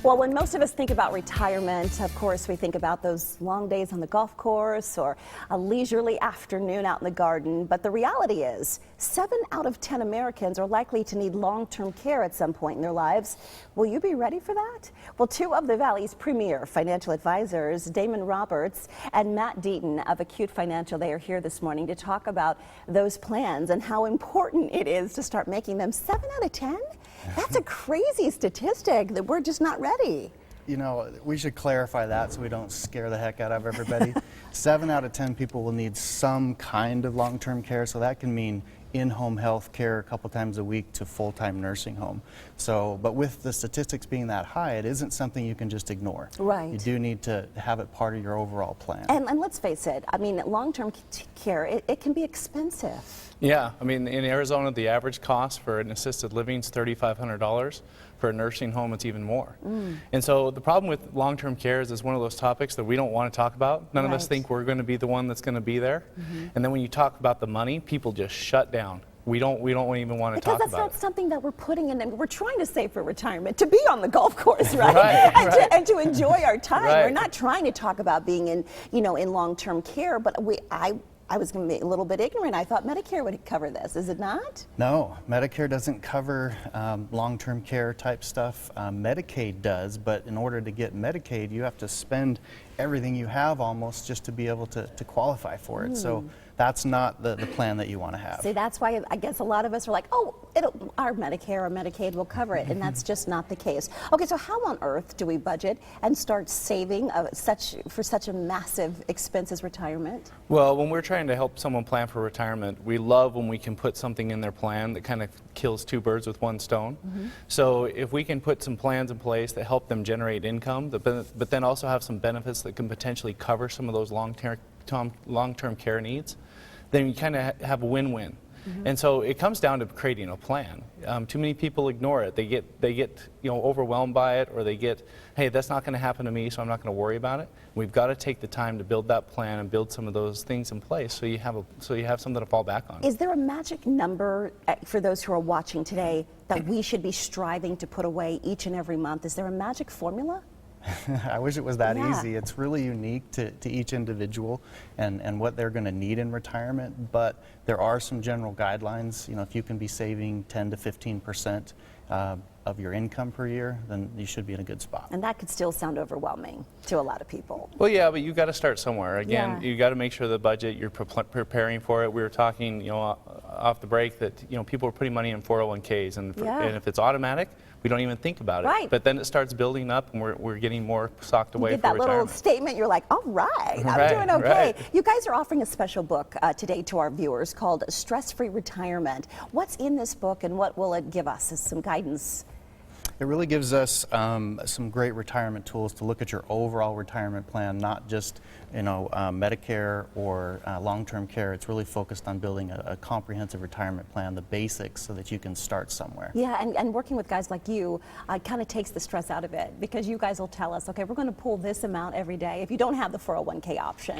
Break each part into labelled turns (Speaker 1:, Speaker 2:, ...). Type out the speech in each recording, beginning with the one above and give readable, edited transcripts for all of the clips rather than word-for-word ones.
Speaker 1: Well, when most of us think about retirement, of course, we think about those long days on the golf course or a leisurely afternoon out in the garden. But the reality is, 7 out of 10 Americans are likely to need long-term care at some point in their lives. Will you be ready for that? Well, 2 of the Valley's premier financial advisors, Damon Roberts and Matt Deaton of Acute Financial, they are here this morning to talk about those plans and how important it is to start making them. 7 out of 10? That's a crazy statistic that we're just not ready.
Speaker 2: You know, we should clarify that so we don't scare the heck out of everybody. 7 out of 10 people will need some kind of long-term care, so that can mean in-home health care a couple times a week to full-time nursing home. So, but with the statistics being that high, it isn't something you can just ignore.
Speaker 1: Right.
Speaker 2: You do need to have it part of your overall plan.
Speaker 1: And let's face it, I mean, long-term care, it can be expensive.
Speaker 3: Yeah, I mean, in Arizona, the average cost for an assisted living is $3,500. For a nursing home, it's even more. And so the problem with long-term care is it's one of those topics that we don't want to talk about. None of us think we're going to be the one that's going to be there. And then when you talk about the money, people just shut down. We don't even want to talk about it.
Speaker 1: Because that's not something that we're putting in. We're trying to save for retirement, to be on the golf course, right? And to enjoy our time. We're not trying to talk about being in, in long-term care, but I was going to be a little bit ignorant. I thought Medicare would cover this. Is it not?
Speaker 2: No, Medicare doesn't cover long-term care type stuff. Medicaid does, but in order to get Medicaid, you have to spend everything you have almost just to be able to qualify for it. So that's not the plan that you want to have.
Speaker 1: See, that's why I guess a lot of us are like, oh, our Medicare or Medicaid will cover it, and that's just not the case. Okay, so how on earth do we budget and start saving for such a massive expense as retirement?
Speaker 3: Well, when we're trying to help someone plan for retirement, we love when we can put something in their plan that kind of kills 2 birds with 1 stone. So if we can put some plans in place that help them generate income, but then also have some benefits that can potentially cover some of those long-term care needs, then you kind of have a win-win. And so it comes down to creating a plan. Too many people ignore it. They get overwhelmed by it, or they get, hey, that's not going to happen to me, so I'm not going to worry about it. We've got to take the time to build that plan and build some of those things in place so you have something to fall back on.
Speaker 1: Is there a magic number for those who are watching today that we should be striving to put away each and every month? Is there a magic formula?
Speaker 2: I wish it was that easy. It's really unique to each individual and what they're going to need in retirement, but there are some general guidelines. If you can be saving 10 to 15% of your income per year, then you should be in a good spot.
Speaker 1: And that could still sound overwhelming to a lot of people.
Speaker 3: Well, yeah, but you've got to start somewhere. Again, you got to make sure the budget, you're preparing for it. We were talking, off the break that, people are putting money in 401ks, and if it's automatic, we don't even think about it. But then it starts building up, and we're getting more socked away for retirement.
Speaker 1: You get that little statement, you're like, all right, I'm doing okay. You guys are offering a special book today to our viewers called Stress-Free Retirement. What's in this book, and what will it give us as some guidance?
Speaker 2: It really gives us some great retirement tools to look at your overall retirement plan, not just Medicare or long-term care. It's really focused on building a comprehensive retirement plan, the basics, so that you can start somewhere.
Speaker 1: Yeah, and working with guys like you kind of takes the stress out of it, because you guys will tell us, okay, we're going to pull this amount every day. If you don't have the 401k option,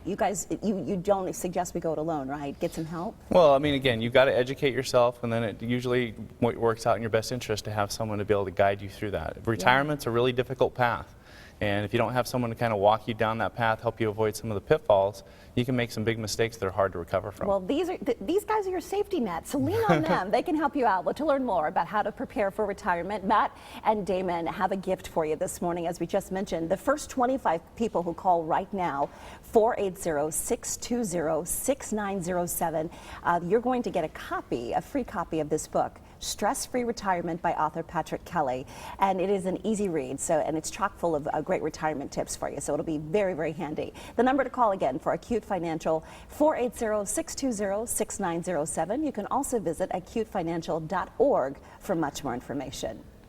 Speaker 1: you guys, you don't suggest we go it alone, right? Get some help?
Speaker 3: Well, I mean, again, you've got to educate yourself, and then it usually works out in your best interest to have someone to be able to guide you through that. Retirement's a really difficult path, and if you don't have someone to kind of walk you down that path, help you avoid some of the pitfalls, you can make some big mistakes that are hard to recover from.
Speaker 1: Well, these guys are your safety nets, so lean on them. They can help you out. Well, to learn more about how to prepare for retirement, Matt and Damon have a gift for you this morning. As we just mentioned, the first 25 people who call right now, 480-620-6907, you're going to get a free copy of this book, Stress-Free Retirement by author Patrick Kelly. And it is an easy read, and it's chock full of great retirement tips for you, so it'll be very, very handy. The number to call again for Acute Financial, 480-620-6907. You can also visit acutefinancial.org for much more information.